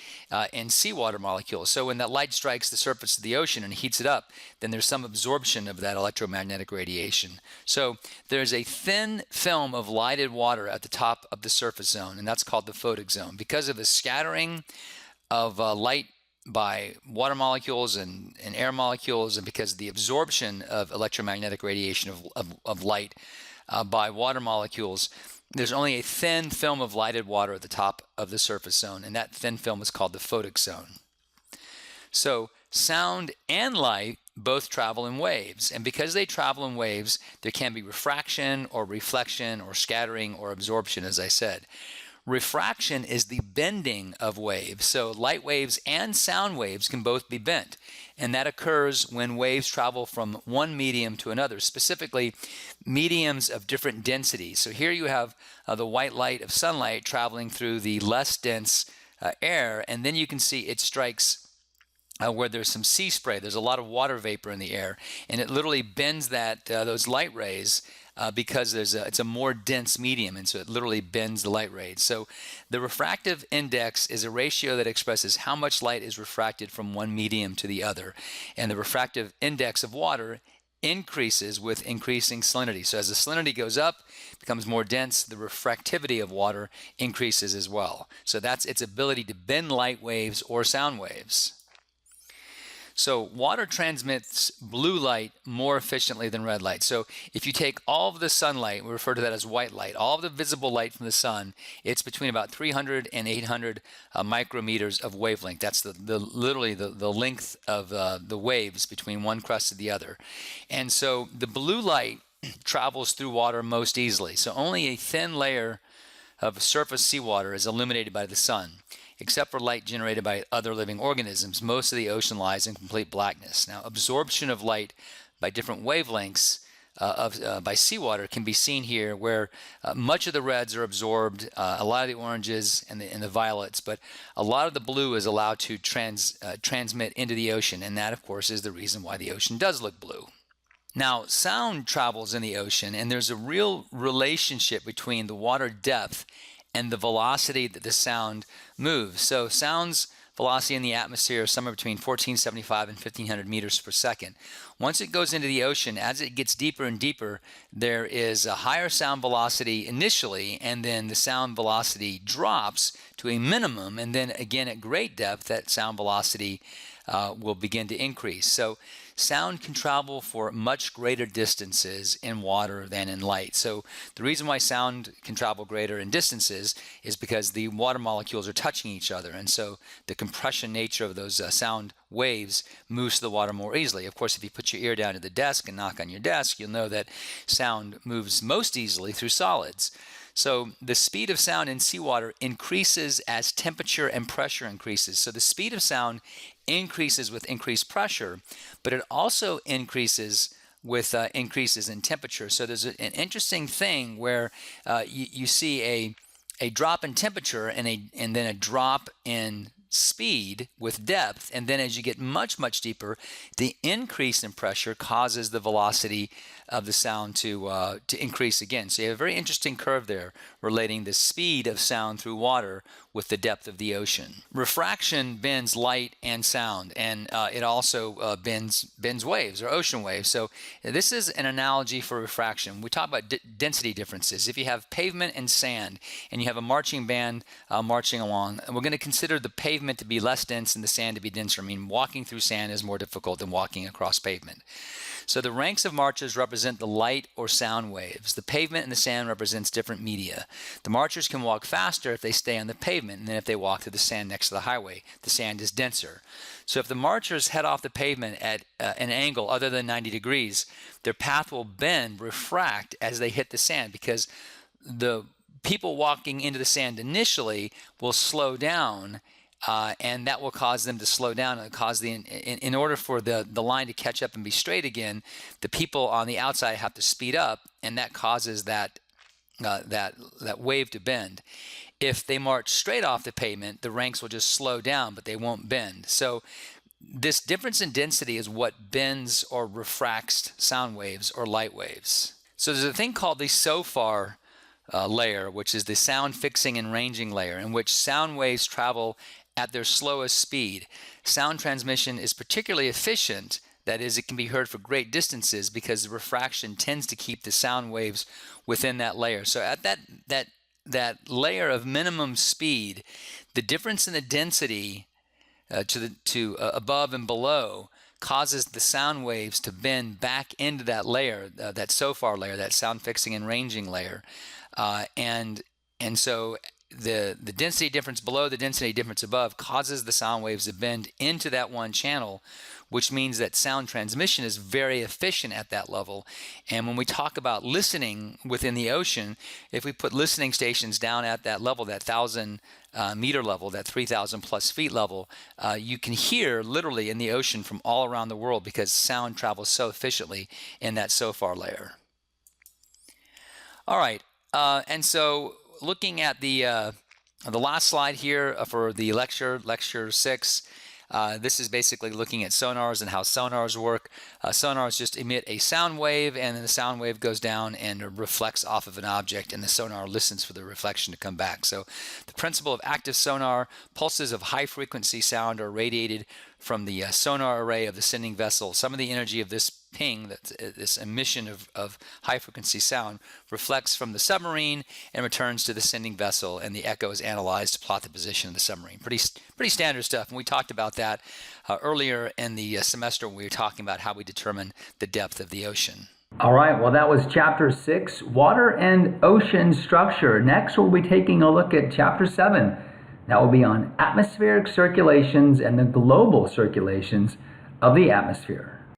in seawater molecules. So when that light strikes the surface of the ocean and heats it up, then there's some absorption of that electromagnetic radiation. So there's a thin film of lighted water at the top of the surface zone, and that's called the photic zone. Because of the scattering of light by water molecules and air molecules, and because of the absorption of electromagnetic radiation of light by water molecules, there's only a thin film of lighted water at the top of the surface zone, and that thin film is called the photic zone. So sound and light both travel in waves, and because they travel in waves, there can be refraction or reflection or scattering or absorption, as I said. Refraction is the bending of waves. So light waves and sound waves can both be bent. And that occurs when waves travel from one medium to another, specifically mediums of different densities. So here you have the white light of sunlight traveling through the less dense air, and then you can see it strikes where there's some sea spray. There's a lot of water vapor in the air, and it literally bends those light rays because it's a more dense medium, and so it literally bends the light rays. So the refractive index is a ratio that expresses how much light is refracted from one medium to the other, and the refractive index of water increases with increasing salinity. So as the salinity goes up, it becomes more dense, the refractivity of water increases as well. So that's its ability to bend light waves or sound waves. So water transmits blue light more efficiently than red light. So if you take all of the sunlight, we refer to that as white light, all of the visible light from the sun, it's between about 300 and 800 micrometers of wavelength. That's literally the length of the waves between one crust and the other. And so the blue light travels through water most easily. So only a thin layer of surface seawater is illuminated by the sun. Except for light generated by other living organisms, most of the ocean lies in complete blackness. Now, absorption of light by different wavelengths by seawater can be seen here, where much of the reds are absorbed, a lot of the oranges and the violets, but a lot of the blue is allowed to transmit into the ocean, and that, of course, is the reason why the ocean does look blue. Now, sound travels in the ocean, and there's a real relationship between the water depth and the velocity that the sound moves. So sound's velocity in the atmosphere is somewhere between 1475 and 1500 meters per second. Once it goes into the ocean, as it gets deeper and deeper, there is a higher sound velocity initially, and then the sound velocity drops to a minimum, and then again at great depth, that sound velocity will begin to increase. So sound can travel for much greater distances in water than in light. So the reason why sound can travel greater in distances is because the water molecules are touching each other, and so the compression nature of those sound waves moves the water more easily. Of course, if you put your ear down to the desk and knock on your desk, you'll know that sound moves most easily through solids. So the speed of sound in seawater increases as temperature and pressure increases. So the speed of sound increases with increased pressure, but it also increases with increases in temperature. So there's an interesting thing where you see a drop in temperature and then a drop in speed with depth, and then as you get much deeper, the increase in pressure causes the velocity of the sound to increase again. So you have a very interesting curve there relating the speed of sound through water with the depth of the ocean. Refraction bends light and sound, and it also bends waves or ocean waves. So this is an analogy for refraction. We talk about density differences. If you have pavement and sand, and you have a marching band marching along, and we're going to consider the pavement to be less dense and the sand to be denser. I mean, walking through sand is more difficult than walking across pavement. So the ranks of marchers represent the light or sound waves. The pavement and the sand represents different media. The marchers can walk faster if they stay on the pavement, and then if they walk through the sand next to the highway, the sand is denser. So if the marchers head off the pavement at an angle other than 90 degrees, their path will bend, refract as they hit the sand, because the people walking into the sand initially will slow down, and that will cause them to slow down, and cause in order for the line to catch up and be straight again, the people on the outside have to speed up, and that causes that wave to bend. If they march straight off the pavement, the ranks will just slow down, but they won't bend. So this difference in density is what bends or refracts sound waves or light waves. So there's a thing called the SOFAR layer, which is the sound fixing and ranging layer, in which sound waves travel at their slowest speed. Sound transmission is particularly efficient. That is, it can be heard for great distances because the refraction tends to keep the sound waves within that layer. So at that layer of minimum speed, the difference in the density to above and below causes the sound waves to bend back into that layer, that SOFAR layer, that sound fixing and ranging layer, and so the density difference below the density difference above causes the sound waves to bend into that one channel, which means that sound transmission is very efficient at that level. And when we talk about listening within the ocean, if we put listening stations down at that level, that 1,000 meter level, that 3,000 plus feet level, you can hear literally in the ocean from all around the world because sound travels so efficiently in that SOFAR layer. All right, and so looking at the last slide here for the lecture 6, this is basically looking at sonars and how sonars work. Sonars just emit a sound wave, and then the sound wave goes down and reflects off of an object, and the sonar listens for the reflection to come back. So the principle of active sonar: pulses of high frequency sound are radiated from the sonar array of the sending vessel. Some of the energy of this ping, this emission of high frequency sound, reflects from the submarine and returns to the sending vessel, and the echo is analyzed to plot the position of the submarine. Pretty standard stuff, and we talked about that earlier in the semester when we were talking about how we determine the depth of the ocean. All right, well, that was Chapter 6, Water and Ocean Structure. Next, we'll be taking a look at Chapter 7. That will be on atmospheric circulations and the global circulations of the atmosphere.